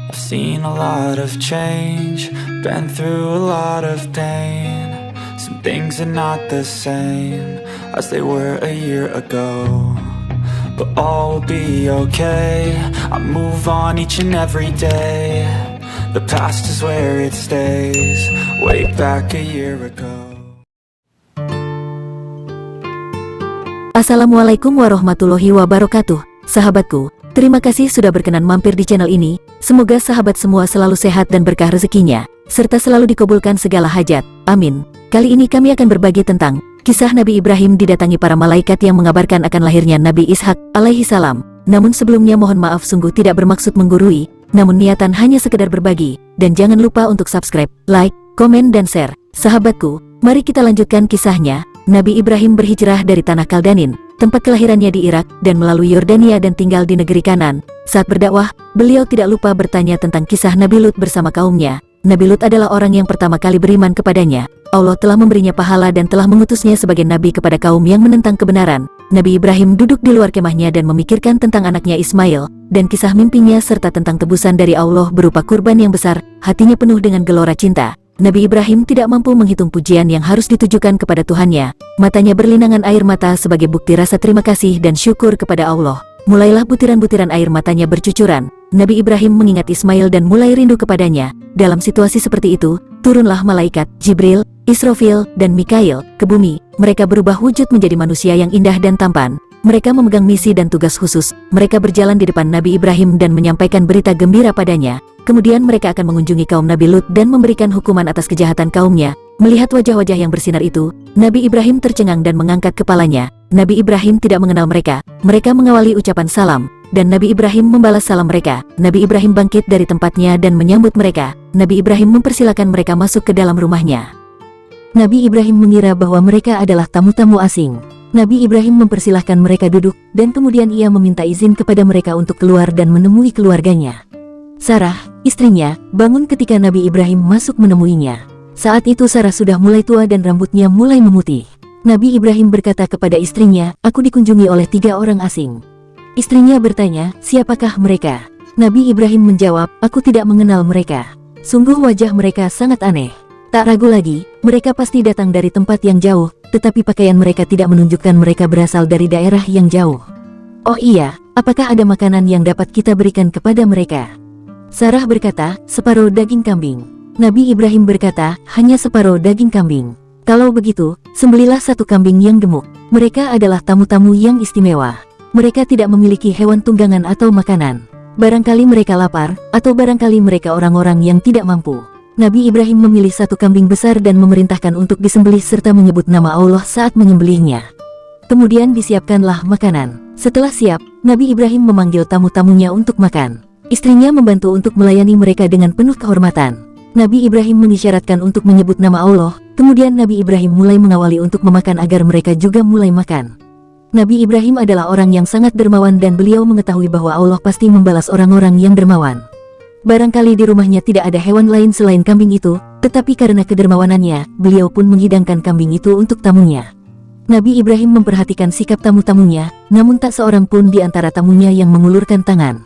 I've seen a lot of change, been through a lot of pain. Some things are not the same as they were a year ago, but all will be okay. I move on each and every day. The past is where it stays, way back a year ago. Assalamualaikum warahmatullahi wabarakatuh. Sahabatku, terima kasih sudah berkenan mampir di channel ini. Semoga sahabat semua selalu sehat dan berkah rezekinya, serta selalu dikabulkan segala hajat. Amin. Kali ini kami akan berbagi tentang kisah Nabi Ibrahim didatangi para malaikat yang mengabarkan akan lahirnya Nabi Ishak alaihi salam. Namun sebelumnya mohon maaf, sungguh tidak bermaksud menggurui, namun niatan hanya sekedar berbagi. Dan jangan lupa untuk subscribe, like, komen dan share. Sahabatku, mari kita lanjutkan kisahnya. Nabi Ibrahim berhijrah dari tanah Kaldanin, tempat kelahirannya di Irak, dan melalui Yordania dan tinggal di negeri Kanan. Saat berdakwah, beliau tidak lupa bertanya tentang kisah Nabi Lut bersama kaumnya. Nabi Lut adalah orang yang pertama kali beriman kepadanya. Allah telah memberinya pahala dan telah mengutusnya sebagai nabi kepada kaum yang menentang kebenaran. Nabi Ibrahim duduk di luar kemahnya dan memikirkan tentang anaknya Ismail, dan kisah mimpinya serta tentang tebusan dari Allah berupa kurban yang besar. Hatinya penuh dengan gelora cinta. Nabi Ibrahim tidak mampu menghitung pujian yang harus ditujukan kepada Tuhannya. Matanya berlinangan air mata sebagai bukti rasa terima kasih dan syukur kepada Allah. Mulailah butiran-butiran air matanya bercucuran. Nabi Ibrahim mengingat Ismail dan mulai rindu kepadanya. Dalam situasi seperti itu, turunlah malaikat Jibril, Israfil, dan Mikail ke bumi. Mereka berubah wujud menjadi manusia yang indah dan tampan. Mereka memegang misi dan tugas khusus. Mereka berjalan di depan Nabi Ibrahim dan menyampaikan berita gembira padanya. Kemudian mereka akan mengunjungi kaum Nabi Lut dan memberikan hukuman atas kejahatan kaumnya. Melihat wajah-wajah yang bersinar itu, Nabi Ibrahim tercengang dan mengangkat kepalanya. Nabi Ibrahim tidak mengenal mereka. Mereka mengawali ucapan salam, dan Nabi Ibrahim membalas salam mereka. Nabi Ibrahim bangkit dari tempatnya dan menyambut mereka. Nabi Ibrahim mempersilakan mereka masuk ke dalam rumahnya. Nabi Ibrahim mengira bahwa mereka adalah tamu-tamu asing. Nabi Ibrahim mempersilahkan mereka duduk, dan kemudian ia meminta izin kepada mereka untuk keluar dan menemui keluarganya. Sarah, istrinya, bangun ketika Nabi Ibrahim masuk menemuinya. Saat itu Sarah sudah mulai tua dan rambutnya mulai memutih. Nabi Ibrahim berkata kepada istrinya, "Aku dikunjungi oleh 3 orang asing." Istrinya bertanya, "Siapakah mereka?" Nabi Ibrahim menjawab, "Aku tidak mengenal mereka. Sungguh wajah mereka sangat aneh. Tak ragu lagi, mereka pasti datang dari tempat yang jauh, tetapi pakaian mereka tidak menunjukkan mereka berasal dari daerah yang jauh. Oh iya, apakah ada makanan yang dapat kita berikan kepada mereka?" Sarah berkata, "Separuh daging kambing." Nabi Ibrahim berkata, "Hanya separuh daging kambing. Kalau begitu, sembelilah 1 kambing yang gemuk. Mereka adalah tamu-tamu yang istimewa. Mereka tidak memiliki hewan tunggangan atau makanan. Barangkali mereka lapar, atau barangkali mereka orang-orang yang tidak mampu." Nabi Ibrahim memilih 1 kambing besar dan memerintahkan untuk disembelih serta menyebut nama Allah saat menyembelihnya. Kemudian disiapkanlah makanan. Setelah siap, Nabi Ibrahim memanggil tamu-tamunya untuk makan. Istrinya membantu untuk melayani mereka dengan penuh kehormatan. Nabi Ibrahim mengisyaratkan untuk menyebut nama Allah, kemudian Nabi Ibrahim mulai mengawali untuk memakan agar mereka juga mulai makan. Nabi Ibrahim adalah orang yang sangat dermawan dan beliau mengetahui bahwa Allah pasti membalas orang-orang yang dermawan. Barangkali di rumahnya tidak ada hewan lain selain kambing itu, tetapi karena kedermawanannya, beliau pun menghidangkan kambing itu untuk tamunya. Nabi Ibrahim memperhatikan sikap tamu-tamunya, namun tak seorang pun di antara tamunya yang mengulurkan tangan.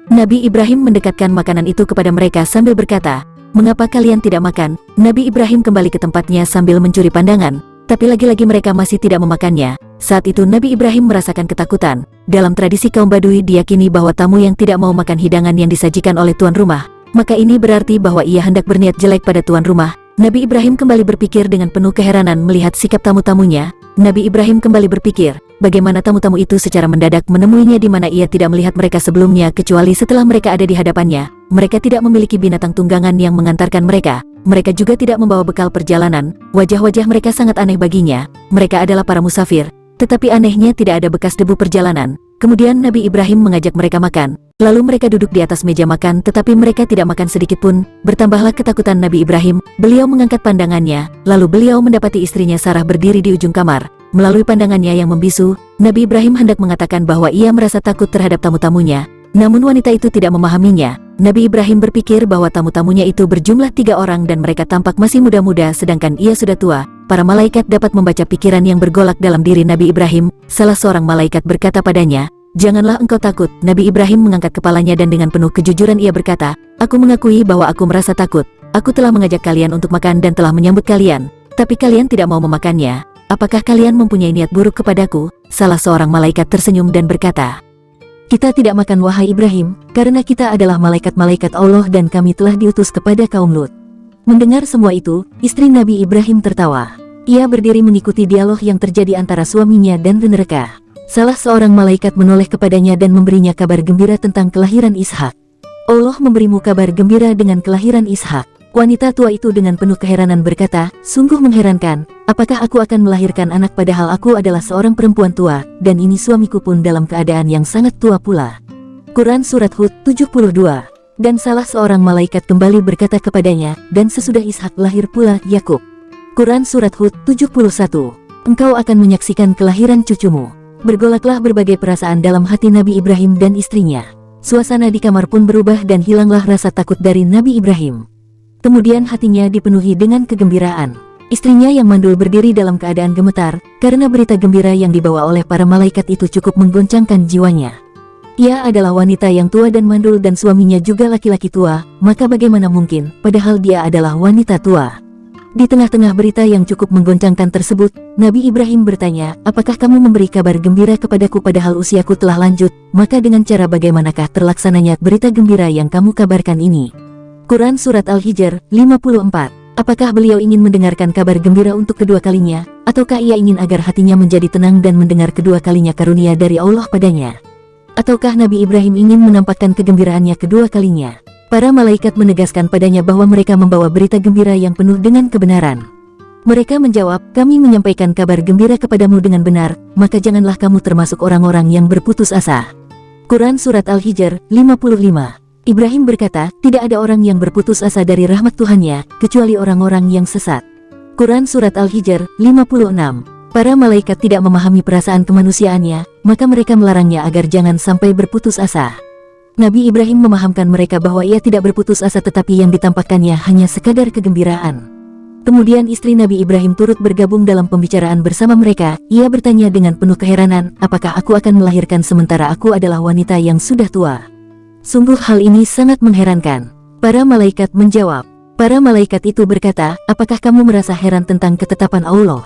Nabi Ibrahim mendekatkan makanan itu kepada mereka sambil berkata, "Mengapa kalian tidak makan?" Nabi Ibrahim kembali ke tempatnya sambil mencuri pandangan, tapi lagi-lagi mereka masih tidak memakannya. Saat itu Nabi Ibrahim merasakan ketakutan. Dalam tradisi kaum Badui diyakini bahwa tamu yang tidak mau makan hidangan yang disajikan oleh tuan rumah, maka ini berarti bahwa ia hendak berniat jelek pada tuan rumah. Nabi Ibrahim kembali berpikir dengan penuh keheranan melihat sikap tamu-tamunya. Nabi Ibrahim kembali berpikir, bagaimana tamu-tamu itu secara mendadak menemuinya di mana ia tidak melihat mereka sebelumnya kecuali setelah mereka ada di hadapannya. Mereka tidak memiliki binatang tunggangan yang mengantarkan mereka. Mereka juga tidak membawa bekal perjalanan. Wajah-wajah mereka sangat aneh baginya. Mereka adalah para musafir, tetapi anehnya tidak ada bekas debu perjalanan. Kemudian Nabi Ibrahim mengajak mereka makan. Lalu mereka duduk di atas meja makan tetapi mereka tidak makan sedikit pun. Bertambahlah ketakutan Nabi Ibrahim. Beliau mengangkat pandangannya. Lalu beliau mendapati istrinya Sarah berdiri di ujung kamar. Melalui pandangannya yang membisu, Nabi Ibrahim hendak mengatakan bahwa ia merasa takut terhadap tamu-tamunya. Namun wanita itu tidak memahaminya. Nabi Ibrahim berpikir bahwa tamu-tamunya itu berjumlah 3 orang dan mereka tampak masih muda-muda sedangkan ia sudah tua. Para malaikat dapat membaca pikiran yang bergolak dalam diri Nabi Ibrahim. Salah seorang malaikat berkata padanya, Janganlah engkau takut. Nabi Ibrahim mengangkat kepalanya dan dengan penuh kejujuran ia berkata, aku mengakui bahwa aku merasa takut. Aku telah mengajak kalian untuk makan dan telah menyambut kalian, tapi kalian tidak mau memakannya. Apakah kalian mempunyai niat buruk kepadaku? Salah seorang malaikat tersenyum dan berkata, kita tidak makan wahai Ibrahim, karena kita adalah malaikat-malaikat Allah dan kami telah diutus kepada kaum Lut. Mendengar semua itu, istri Nabi Ibrahim tertawa. Ia berdiri mengikuti dialog yang terjadi antara suaminya dan rekan. Salah seorang malaikat menoleh kepadanya dan memberinya kabar gembira tentang kelahiran Ishak. Allah memberimu kabar gembira dengan kelahiran Ishak. Wanita tua itu dengan penuh keheranan berkata, sungguh mengherankan, apakah aku akan melahirkan anak padahal aku adalah seorang perempuan tua, dan ini suamiku pun dalam keadaan yang sangat tua pula. Quran Surat Hud 72. Dan salah seorang malaikat kembali berkata kepadanya, dan sesudah Ishak lahir pula Yakub. Quran Surat Hud 71. Engkau akan menyaksikan kelahiran cucumu. Bergolaklah berbagai perasaan dalam hati Nabi Ibrahim dan istrinya. Suasana di kamar pun berubah dan hilanglah rasa takut dari Nabi Ibrahim. Kemudian hatinya dipenuhi dengan kegembiraan. Istrinya yang mandul berdiri dalam keadaan gemetar, karena berita gembira yang dibawa oleh para malaikat itu cukup menggoncangkan jiwanya. Ia adalah wanita yang tua dan mandul dan suaminya juga laki-laki tua, maka bagaimana mungkin, padahal dia adalah wanita tua. Di tengah-tengah berita yang cukup menggoncangkan tersebut, Nabi Ibrahim bertanya, apakah kamu memberi kabar gembira kepadaku padahal usiaku telah lanjut, maka dengan cara bagaimanakah terlaksananya berita gembira yang kamu kabarkan ini? Quran Surat Al-Hijr 54. Apakah beliau ingin mendengarkan kabar gembira untuk kedua kalinya, ataukah ia ingin agar hatinya menjadi tenang dan mendengar kedua kalinya karunia dari Allah padanya? Ataukah Nabi Ibrahim ingin menampakkan kegembiraannya kedua kalinya? Para malaikat menegaskan padanya bahwa mereka membawa berita gembira yang penuh dengan kebenaran. Mereka menjawab, kami menyampaikan kabar gembira kepadamu dengan benar, maka janganlah kamu termasuk orang-orang yang berputus asa. Quran Surat Al-Hijr 55. Ibrahim berkata, tidak ada orang yang berputus asa dari rahmat Tuhannya, kecuali orang-orang yang sesat. Quran Surat Al-Hijr 56. Para malaikat tidak memahami perasaan kemanusiaannya, maka mereka melarangnya agar jangan sampai berputus asa. Nabi Ibrahim memahamkan mereka bahwa ia tidak berputus asa tetapi yang ditampakkannya hanya sekadar kegembiraan. Kemudian istri Nabi Ibrahim turut bergabung dalam pembicaraan bersama mereka. Ia bertanya dengan penuh keheranan, apakah aku akan melahirkan sementara aku adalah wanita yang sudah tua? Sungguh hal ini sangat mengherankan. Para malaikat menjawab. Para malaikat itu berkata, apakah kamu merasa heran tentang ketetapan Allah?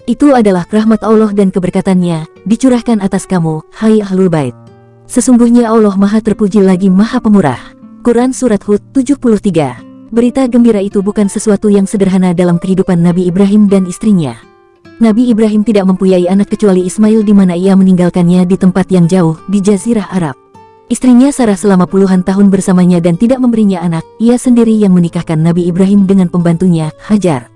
Itu adalah rahmat Allah dan keberkatannya, dicurahkan atas kamu, hai Ahlul Bait. Sesungguhnya Allah Maha Terpuji lagi Maha Pemurah. Quran Surat Hud 73. Berita gembira itu bukan sesuatu yang sederhana dalam kehidupan Nabi Ibrahim dan istrinya. Nabi Ibrahim tidak mempunyai anak kecuali Ismail di mana ia meninggalkannya di tempat yang jauh, di Jazirah Arab. Istrinya Sarah selama puluhan tahun bersamanya dan tidak memberinya anak, ia sendiri yang menikahkan Nabi Ibrahim dengan pembantunya, Hajar.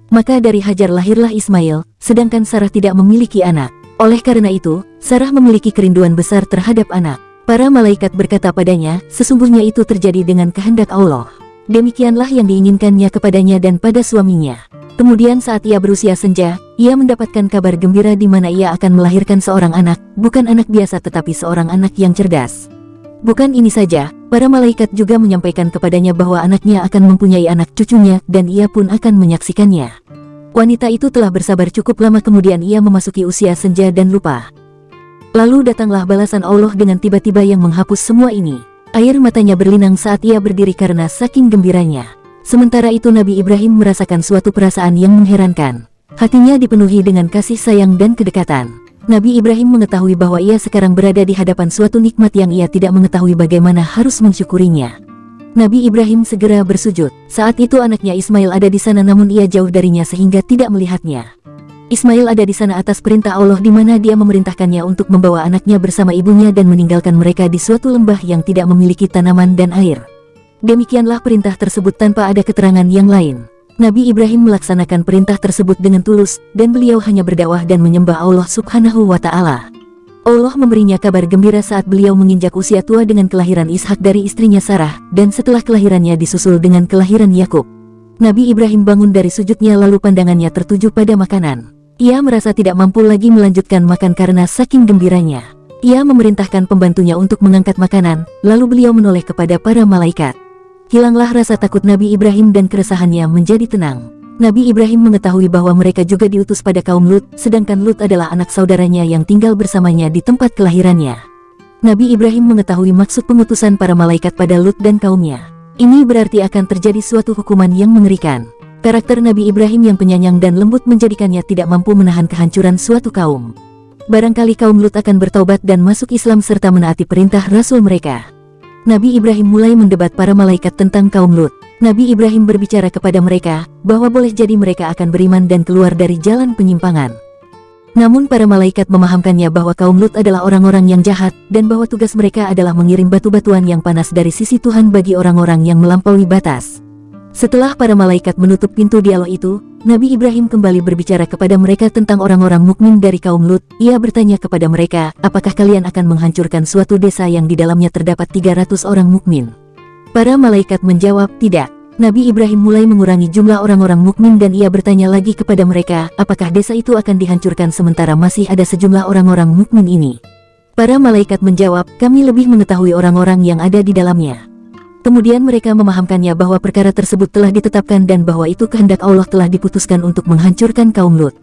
Maka dari Hajar lahirlah Ismail, sedangkan Sarah tidak memiliki anak. Oleh karena itu, Sarah memiliki kerinduan besar terhadap anak. Para malaikat berkata padanya, sesungguhnya itu terjadi dengan kehendak Allah. Demikianlah yang diinginkannya kepadanya dan pada suaminya. Kemudian saat ia berusia senja, ia mendapatkan kabar gembira di mana ia akan melahirkan seorang anak, bukan anak biasa tetapi seorang anak yang cerdas. Bukan ini saja, para malaikat juga menyampaikan kepadanya bahwa anaknya akan mempunyai anak cucunya dan ia pun akan menyaksikannya. Wanita itu telah bersabar cukup lama kemudian ia memasuki usia senja dan lupa. Lalu datanglah balasan Allah dengan tiba-tiba yang menghapus semua ini. Air matanya berlinang saat ia berdiri karena saking gembiranya. Sementara itu Nabi Ibrahim merasakan suatu perasaan yang mengherankan. Hatinya dipenuhi dengan kasih sayang dan kedekatan. Nabi Ibrahim mengetahui bahwa ia sekarang berada di hadapan suatu nikmat yang ia tidak mengetahui bagaimana harus mensyukurinya. Nabi Ibrahim segera bersujud. Saat itu anaknya Ismail ada di sana namun ia jauh darinya sehingga tidak melihatnya. Ismail ada di sana atas perintah Allah di mana dia memerintahkannya untuk membawa anaknya bersama ibunya dan meninggalkan mereka di suatu lembah yang tidak memiliki tanaman dan air. Demikianlah perintah tersebut tanpa ada keterangan yang lain. Nabi Ibrahim melaksanakan perintah tersebut dengan tulus dan beliau hanya berdakwah dan menyembah Allah Subhanahu wa Ta'ala. Allah memberinya kabar gembira saat beliau menginjak usia tua dengan kelahiran Ishak dari istrinya Sarah, dan setelah kelahirannya disusul dengan kelahiran Yakub. Nabi Ibrahim bangun dari sujudnya lalu pandangannya tertuju pada makanan. Ia merasa tidak mampu lagi melanjutkan makan karena saking gembiranya. Ia memerintahkan pembantunya untuk mengangkat makanan, lalu beliau menoleh kepada para malaikat. Hilanglah rasa takut Nabi Ibrahim dan keresahannya menjadi tenang. Nabi Ibrahim mengetahui bahwa mereka juga diutus pada kaum Lut, sedangkan Lut adalah anak saudaranya yang tinggal bersamanya di tempat kelahirannya. Nabi Ibrahim mengetahui maksud pengutusan para malaikat pada Lut dan kaumnya. Ini berarti akan terjadi suatu hukuman yang mengerikan. Karakter Nabi Ibrahim yang penyayang dan lembut menjadikannya tidak mampu menahan kehancuran suatu kaum. Barangkali kaum Lut akan bertaubat dan masuk Islam serta menaati perintah Rasul mereka. Nabi Ibrahim mulai mendebat para malaikat tentang kaum Lut. Nabi Ibrahim berbicara kepada mereka bahwa boleh jadi mereka akan beriman dan keluar dari jalan penyimpangan. Namun para malaikat memahamkannya bahwa kaum Lut adalah orang-orang yang jahat dan bahwa tugas mereka adalah mengirim batu-batuan yang panas dari sisi Tuhan bagi orang-orang yang melampaui batas. Setelah para malaikat menutup pintu dialog itu, Nabi Ibrahim kembali berbicara kepada mereka tentang orang-orang mukmin dari kaum Lut. Ia bertanya kepada mereka, apakah kalian akan menghancurkan suatu desa yang di dalamnya terdapat 300 orang mukmin? Para malaikat menjawab, tidak. Nabi Ibrahim mulai mengurangi jumlah orang-orang mukmin dan ia bertanya lagi kepada mereka, apakah desa itu akan dihancurkan sementara masih ada sejumlah orang-orang mukmin ini? Para malaikat menjawab, kami lebih mengetahui orang-orang yang ada di dalamnya. Kemudian mereka memahamkannya bahwa perkara tersebut telah ditetapkan dan bahwa itu kehendak Allah telah diputuskan untuk menghancurkan kaum Lut.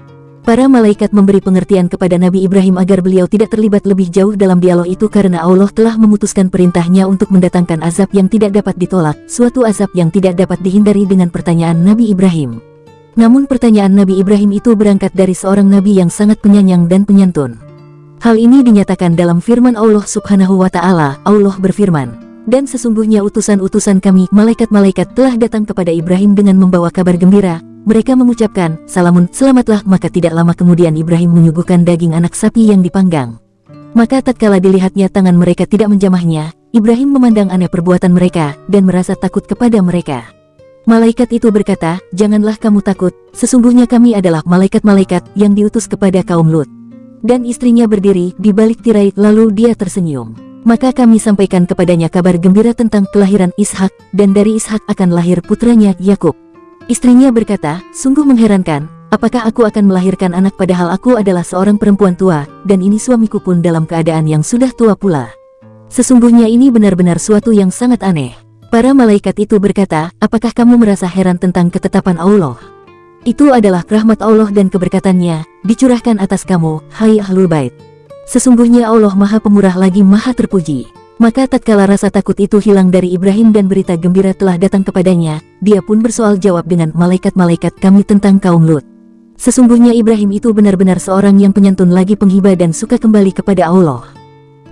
Para malaikat memberi pengertian kepada Nabi Ibrahim agar beliau tidak terlibat lebih jauh dalam dialog itu karena Allah telah memutuskan perintahnya untuk mendatangkan azab yang tidak dapat ditolak, suatu azab yang tidak dapat dihindari dengan pertanyaan Nabi Ibrahim. Namun pertanyaan Nabi Ibrahim itu berangkat dari seorang Nabi yang sangat penyayang dan penyantun. Hal ini dinyatakan dalam firman Allah Subhanahu wa Ta'ala. Allah berfirman, dan sesungguhnya utusan-utusan kami, malaikat-malaikat telah datang kepada Ibrahim dengan membawa kabar gembira. Mereka mengucapkan, salamun, selamatlah. Maka tidak lama kemudian Ibrahim menyuguhkan daging anak sapi yang dipanggang. Maka tatkala dilihatnya tangan mereka tidak menjamahnya, Ibrahim memandang aneh perbuatan mereka, dan merasa takut kepada mereka. Malaikat itu berkata, janganlah kamu takut, sesungguhnya kami adalah malaikat-malaikat yang diutus kepada kaum Lut. Dan istrinya berdiri di balik tirai, lalu dia tersenyum. Maka kami sampaikan kepadanya kabar gembira tentang kelahiran Ishak, dan dari Ishak akan lahir putranya Yakub. Istrinya berkata, sungguh mengherankan, apakah aku akan melahirkan anak padahal aku adalah seorang perempuan tua, dan ini suamiku pun dalam keadaan yang sudah tua pula. Sesungguhnya ini benar-benar suatu yang sangat aneh. Para malaikat itu berkata, apakah kamu merasa heran tentang ketetapan Allah? Itu adalah rahmat Allah dan keberkatannya, dicurahkan atas kamu, hai Ahlul Bait. Sesungguhnya Allah Maha Pemurah lagi Maha Terpuji. Maka tatkala rasa takut itu hilang dari Ibrahim dan berita gembira telah datang kepadanya, dia pun bersoal jawab dengan malaikat-malaikat kami tentang kaum Lut. Sesungguhnya Ibrahim itu benar-benar seorang yang penyantun lagi penghibah dan suka kembali kepada Allah.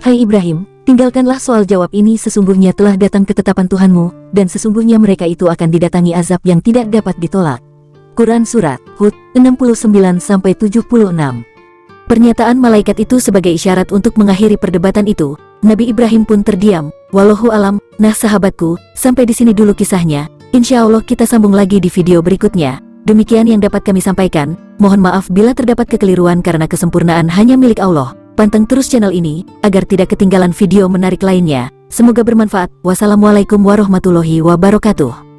Hai Ibrahim, tinggalkanlah soal jawab ini, sesungguhnya telah datang ketetapan Tuhanmu, dan sesungguhnya mereka itu akan didatangi azab yang tidak dapat ditolak. Quran Surat Hud 69-76. Pernyataan malaikat itu sebagai isyarat untuk mengakhiri perdebatan itu. Nabi Ibrahim pun terdiam. Wallahu alam. Nah sahabatku, sampai di sini dulu kisahnya. Insya Allah kita sambung lagi di video berikutnya. Demikian yang dapat kami sampaikan. Mohon maaf bila terdapat kekeliruan karena kesempurnaan hanya milik Allah. Panteng terus channel ini agar tidak ketinggalan video menarik lainnya. Semoga bermanfaat. Wassalamualaikum warahmatullahi wabarakatuh.